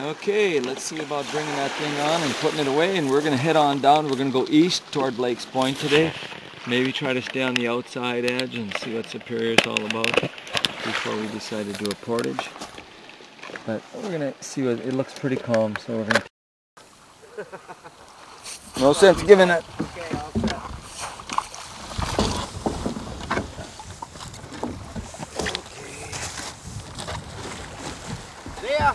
Okay, let's see about bringing that thing on and putting it away, and we're going to head on down. We're going to go east toward Blake's Point today. Maybe try to stay on the outside edge and see what Superior is all about before we decide to do a portage. But we're going to see what it looks pretty calm, so we're going to... No sense giving it. Okay, all set. See ya.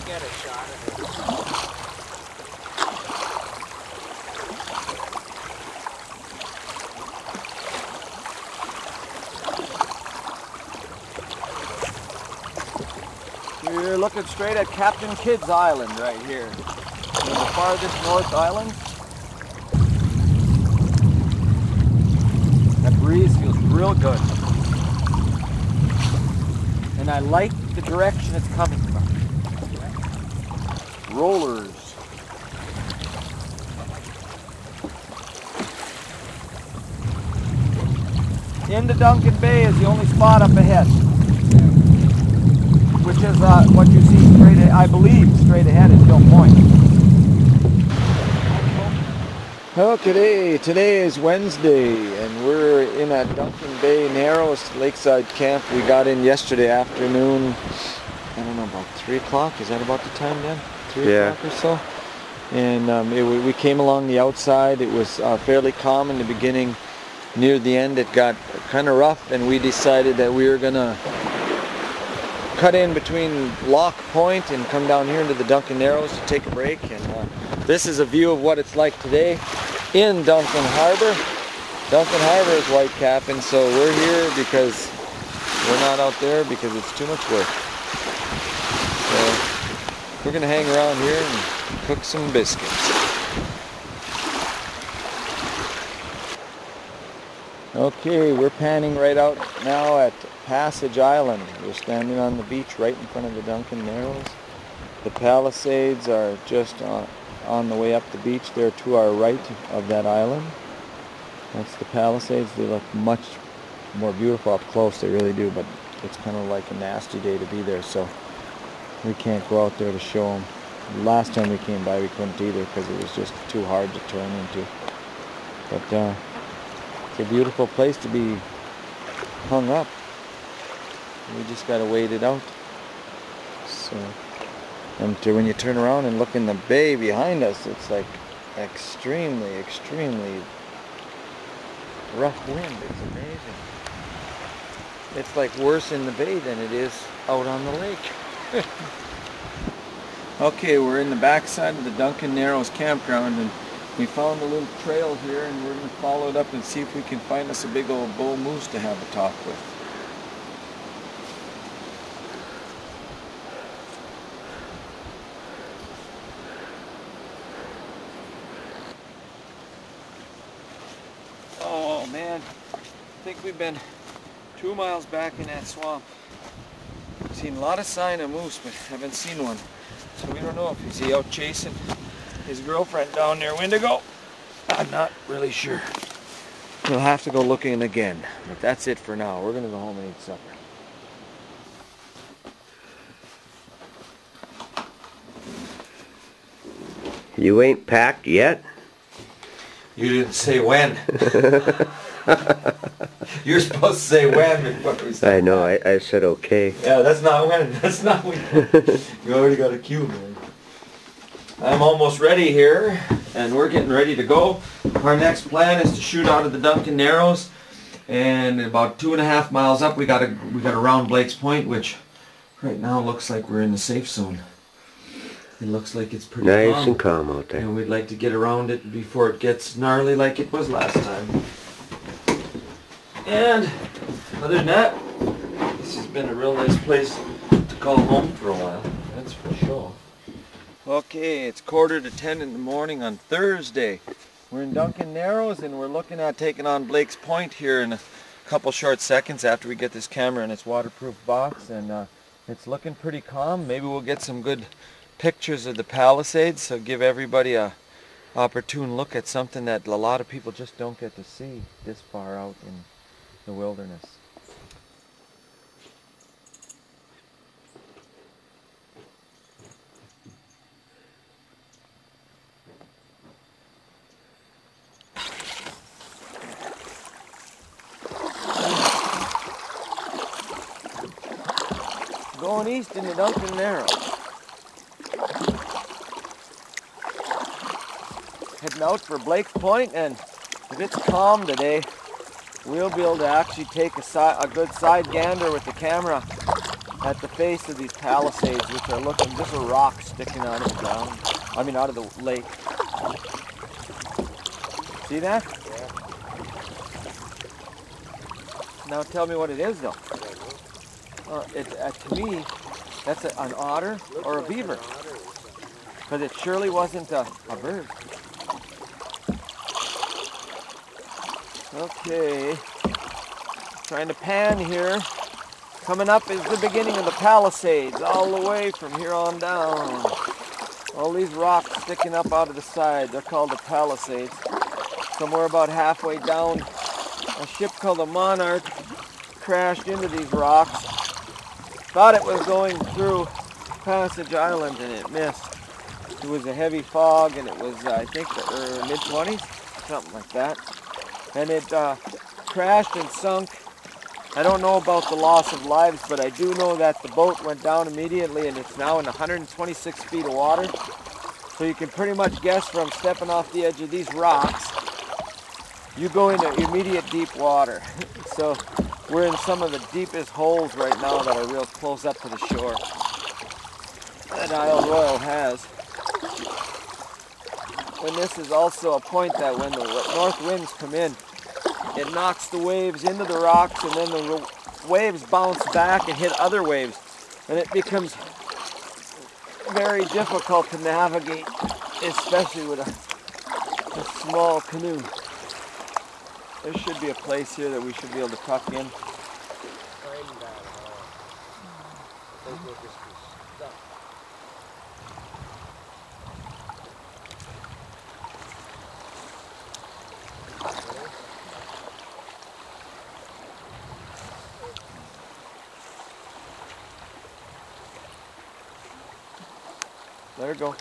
Get a shot of it. We're looking straight at Captain Kidd's Island right here. The farthest north island. That breeze feels real good. And I like the direction it's coming from. Rollers. Into Duncan Bay is the only spot up ahead, which is what you see straight ahead, I believe straight ahead is Hill Point. Oh, today is Wednesday, and we're in at Duncan Bay Narrows Lakeside Camp. We got in yesterday afternoon, I don't know, about 3 o'clock. Is that about the time then? 3 o'clock or so. And we came along the outside. It was fairly calm in the beginning. Near the end it got kind of rough, and we decided that we were gonna cut in between Lock Point and come down here into the Duncan Narrows to take a break. And this is a view of what it's like today in Duncan Harbor. Duncan Harbor is white capping, so we're here because we're not out there because it's too much work. So we're gonna hang around here and cook some biscuits. Okay, we're panning right out now at Passage Island. We're standing on the beach right in front of the Duncan Narrows. The Palisades are just on the way up the beach there to our right of that island. That's the Palisades. They look much more beautiful up close, they really do, but it's kind of like a nasty day to be there, so we can't go out there to show them. Last time we came by we couldn't either because it was just too hard to turn into. But it's a beautiful place to be hung up. We just got to wait it out. So, and when you turn around and look in the bay behind us, it's like extremely, extremely rough wind. It's amazing. It's like worse in the bay than it is out on the lake. Okay, we're in the backside of the Duncan Narrows campground, and we found a little trail here, and we're going to follow it up and see if we can find us a big old bull moose to have a talk with. Oh man, I think we've been 2 miles back in that swamp. Seen a lot of sign of moose, but haven't seen one. So we don't know if he's out chasing his girlfriend down there, Wendigo. I'm not really sure. We'll have to go looking again. But that's it for now. We're going to go home and eat supper. You ain't packed yet? You didn't say when. You're supposed to say when before we start. I know, I said okay. Yeah, that's not when. That's not when. You already got a cue, man. I'm almost ready here, and we're getting ready to go. Our next plan is to shoot out of the Duncan Narrows, and about 2.5 miles up we got to round Blake's Point, which right now looks like we're in the safe zone. It looks like it's pretty nice calm. And calm out there. And we'd like to get around it before it gets gnarly like it was last time. And other than that, this has been a real nice place to call home for a while. That's for sure. Okay, it's 9:45 in the morning on Thursday, We're in Duncan Narrows and we're looking at taking on Blake's Point here in a couple short seconds after we get this camera in its waterproof box, and it's looking pretty calm. Maybe we'll get some good pictures of the Palisades, so give everybody a opportune look at something that a lot of people just don't get to see this far out in the wilderness. Going east in the Duncan Narrows. Heading out for Blake's Point, and if it's calm today, we'll be able to actually take a good side gander with the camera at the face of these Palisades, which are looking just a rock sticking out of the ground. I mean, out of the lake. See that? Yeah. Now tell me what it is, though. To me, that's an otter or a beaver. But it surely wasn't a bird. Okay. Trying to pan here. Coming up is the beginning of the Palisades, all the way from here on down. All these rocks sticking up out of the side, they're called the Palisades. Somewhere about halfway down, a ship called the Monarch crashed into these rocks. Thought it was going through Passage Island and it missed. It was a heavy fog and it was, I think, the mid-20s, something like that. And it crashed and sunk. I don't know about the loss of lives, but I do know that the boat went down immediately and it's now in 126 feet of water. So you can pretty much guess from stepping off the edge of these rocks, you go into immediate deep water. So we're in some of the deepest holes right now that are real close up to the shore that Isle Royale has. And this is also a point that when the north winds come in, it knocks the waves into the rocks, and then the waves bounce back and hit other waves. And it becomes very difficult to navigate, especially with a small canoe. There should be a place here that we should be able to tuck in. There we go.